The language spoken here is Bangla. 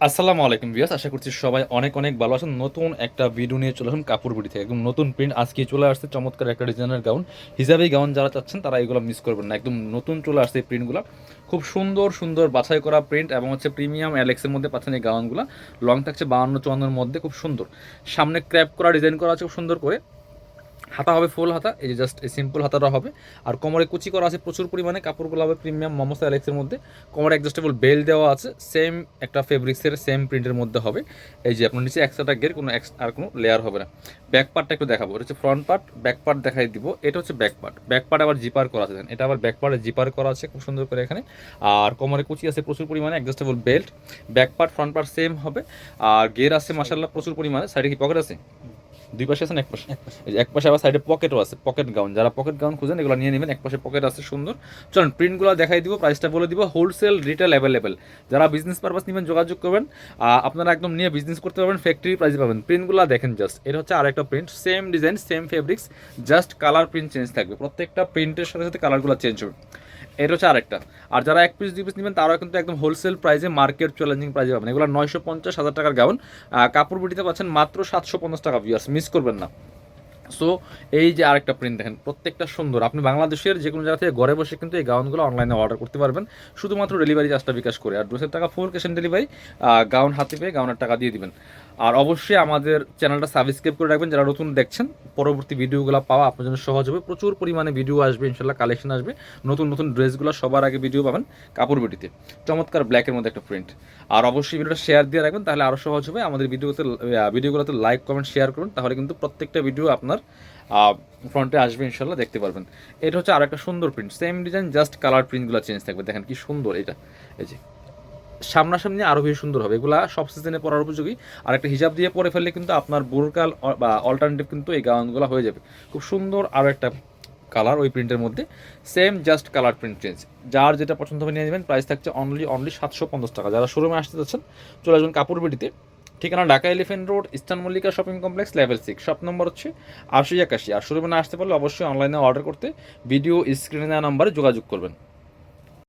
আসসালামু আলাইকুম ভিউয়ার্স, আশা করছি সবাই অনেক অনেক ভালো আছেন। নতুন একটা ভিডিও নিয়ে চলে আসুন কাপড় বিডি থেকে। একদম নতুন প্রিন্ট আজকে চলে আসছে, চমৎকার একটা ডিজাইনের গাউন। হিজাবি গাউন যারা চাচ্ছেন তারা এগুলো মিস করবেন না, একদম নতুন চলে আসছে এই প্রিন্টগুলো। খুব সুন্দর সুন্দর বাছাই করা প্রিন্ট এবং হচ্ছে প্রিমিয়াম অ্যালেক্সের মধ্যে পাচ্ছেন এই গাউনগুলো। লং থাকছে 52-54 মধ্যে, খুব সুন্দর। সামনে ক্র্যাপ করা ডিজাইন করা আছে খুব সুন্দর করে। হাতা হবে ফুল হাতা, এই যে জাস্ট এই সিম্পল হাতাটা হবে। আর কোমরে কুচি করা আছে প্রচুর পরিমাণে, কাপড়গুলো হবে প্রিমিয়াম মোমোসা অ্যালেক্সের মধ্যে। কোমরে অ্যাডজাস্টেবল বেল্ট দেওয়া আছে, সেম একটা ফেব্রিক্সের সেম প্রিন্টের মধ্যে হবে। এই যে আপনার নিচে এক্সট্রা গের কোনো আর কোনো লেয়ার হবে না। ব্যাক পার্টটা একটু দেখাবো, এটা হচ্ছে ফ্রন্ট পার্ট, ব্যাক পার্ট দেখাই দিব। এটা হচ্ছে ব্যাক পার্ট, ব্যাক পার্ট আবার জিপার করা আছে, এটা আবার ব্যাক পার্টে জিপার করা আছে খুব সুন্দর করে এখানে। আর কোমরে কুচি আছে প্রচুর পরিমাণে, adjustable belt. Back part front part same হবে। আর গের আছে মাশাআল্লাহ প্রচুর পরিমাণে। সাইডে কি পকেট আছে? দুই পাশে আছে না এক পাশে? এই যে এক পাশে, আবার সাইডে পকেটও আছে, পকেট গাউন। যারা পকেট গাউন খুঁজেন এগুলো নিয়ে নেবেন, এক পাশে পকেট আছে সুন্দর। চলুন প্রিন্টগুলো দেখাই দিব, প্রাইসটা বলে দিব। হোলসেল রিটেল অ্যাভেলেবেল, যারা বিজনেস পারপাস নেবেন যোগাযোগ করবেন। আপনারা একদম নিয়ে বিজনেস করতে পারবেন, ফ্যাক্টরি প্রাইসে পাবেন। প্রিন্টগুলো দেখেন জাস্ট, এটা হচ্ছে আরেকটা print, same design same fabrics, just colour print change থাকবে। প্রত্যেকটা প্রিন্টের সাথে সাথে কালারগুলো চেঞ্জ হবে। এটা হচ্ছে আরেকটা। আর যারা এক পিস দুই পিস নেবেন তারাও কিন্তু একদম হোলসেল প্রাইসে, মার্কেট চ্যালেঞ্জিং প্রাইসে পাবেন। এগুলো 950,000 টাকার গাউন, কাপড় বিটিতে পাচ্ছেন মাত্র 750 টাকা। ভিউয়ার্স মিস করবেন না। সো এই যে আরেকটা প্রিন্ট দেখেন, প্রত্যেকটা সুন্দর। আপনি বাংলাদেশের যে কোনো জায়গা থেকে ঘরে বসে কিন্তু এই গাউনগুলো অনলাইনে অর্ডার করতে পারবেন, শুধুমাত্র ডেলিভারি চার্জটা বিকাশ করে। আর ড্রেসের টাকা full cash on delivery, gown হাতে পেয়ে গাউনের টাকা দিয়ে দিবেন। আর অবশ্যই আমাদের চ্যানেলটা সাবস্ক্রাইব করে রাখবেন যারা নতুন দেখছেন, পরবর্তী ভিডিওগুলো পাওয়া আপনার জন্য সহজ হবে। প্রচুর পরিমাণে ভিডিও আসবে ইনশাল্লাহ, কালেকশন আসবে, নতুন নতুন ড্রেসগুলো সবার আগে ভিডিও পাবেন কাপড় বিটিতে। চমৎকার ব্ল্যাকের মধ্যে একটা প্রিন্ট। আর অবশ্যই ভিডিওটা শেয়ার দিয়ে রাখবেন, তাহলে আরও সহজ হবে। আমাদের ভিডিওগুলোতে লাইক কমেন্ট শেয়ার করুন, তাহলে কিন্তু প্রত্যেকটা ভিডিও আপনার ফ্রন্টে আসবে ইনশাল্লাহ, দেখতে পারবেন। এটা হচ্ছে আরেকটা সুন্দর print, same design just colour প্রিন্টগুলো চেঞ্জ থাকবে। দেখেন কি সুন্দর এটা। এই যে সামনাসামনি আরও বেশি সুন্দর হবে, এগুলা সব সিজনে পরার উপযোগী। আর একটা হিজাব দিয়ে পরে ফেললে কিন্তু আপনার বোরকাল বা অল্টারনেটিভ কিন্তু এই গাউনগুলো হয়ে যাবে। খুব সুন্দর আরও একটা কালার ওই প্রিন্টের মধ্যে, same just colour print change. যার যেটা পছন্দ হবে নিয়ে নেবেন। প্রাইস থাকছে অনলি 750 টাকা। যারা শোরুমে আসতে যাচ্ছেন চলে আসবেন কাপড় বিটিতে। ঠিকানা Dhaka elephant road, eastern Mallika shopping complex, level 6, shop number হচ্ছে 8081। আর শোরুমে না আসতে পারলে অবশ্যই অনলাইনে অর্ডার করতে ভিডিও স্ক্রিনে দেওয়া নাম্বারে যোগাযোগ করবেন।